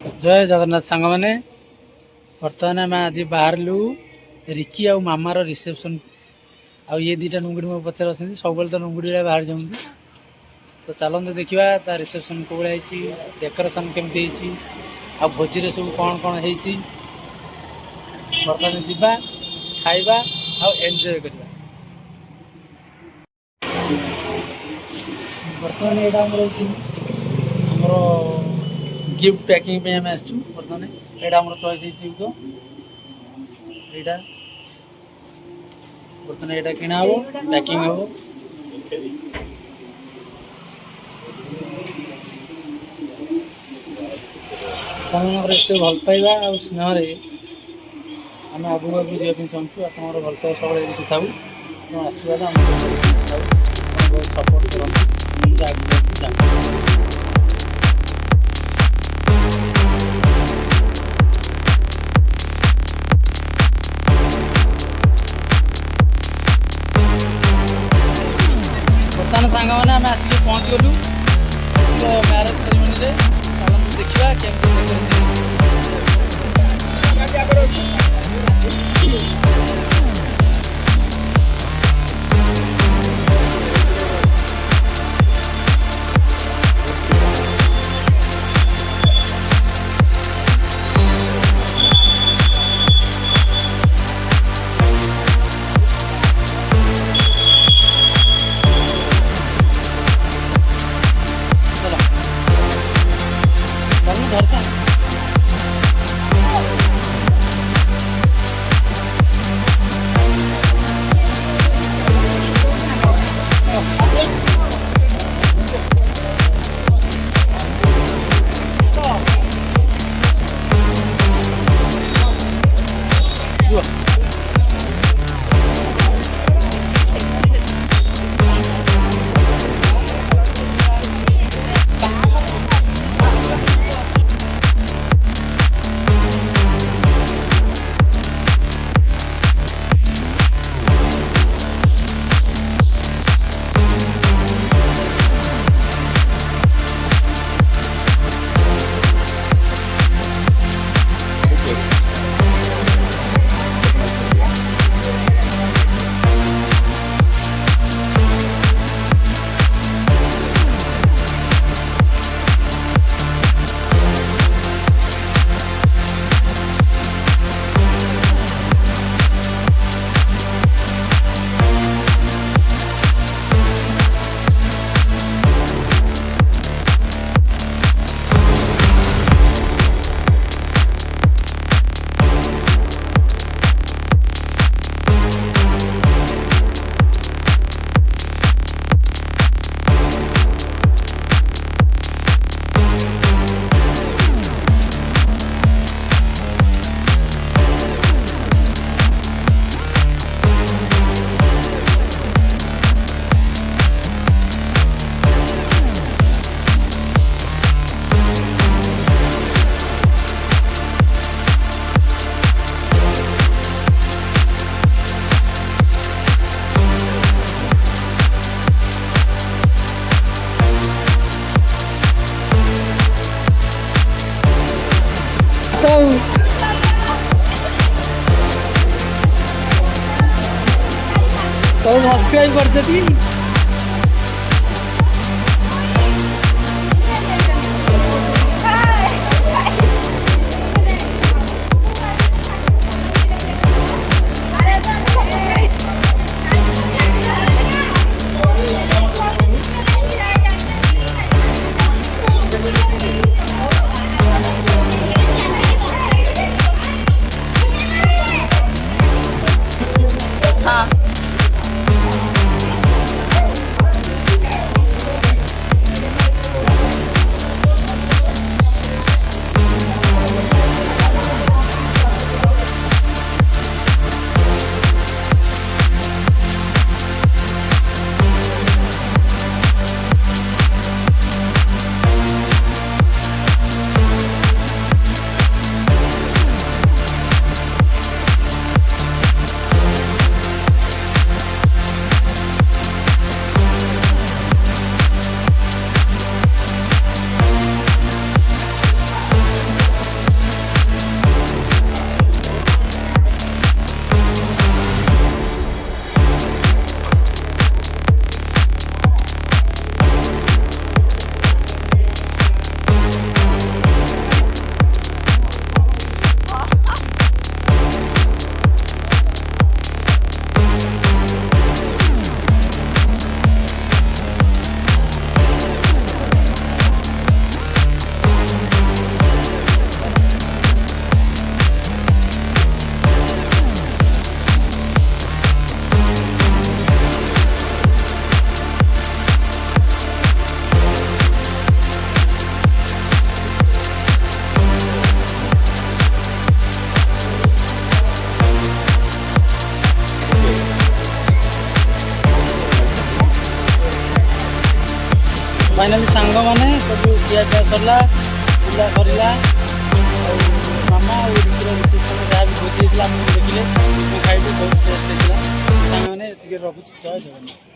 जय जगन्नाथ सांग मैंने बर्तमान आम आज बाहर रिकी आ मामार रिसेप्शन आ ये दुटा नुंगुड़ी मो पचार अच्छे सब तो नुंगुड़ी बाहर जाऊँ तो चलते देखा ता रिसेप्शन को भाई डेकोरेशन केमती आ भोजी सब कौन कौन हो बर्तमान जावा खाइबा आ एंजॉय करवा। बर्तमान यहाँ आमर गिफ्ट पैकिंग पे आम आसचु बर्तमान यहाँ आम चॉइस हो यहाँ बर्तमान यहाँ किना हम पैकिंग हम तुम एत भल पाइबा आ स्नेह आम आगू आगू जावाई चाहूँ आप भल पाइबा सब एमती था आशीर्वाद आम बहुत सपोर्ट करते आगे जाऊँ। बर्तमान सांग मैंने आम आसिक पहुँच गलु मैरेज सेरेमनी रे देखा केमती धरता तो सब्सक्राइब कर फाइनाली सांगने सब खिया पिया सरला बुला सरला मामा और रिसेप्शन जहाँ भी भोजी देखिले खाई बहुत टेस्ट सांगने रखुच्छे जय जगन्नाथ।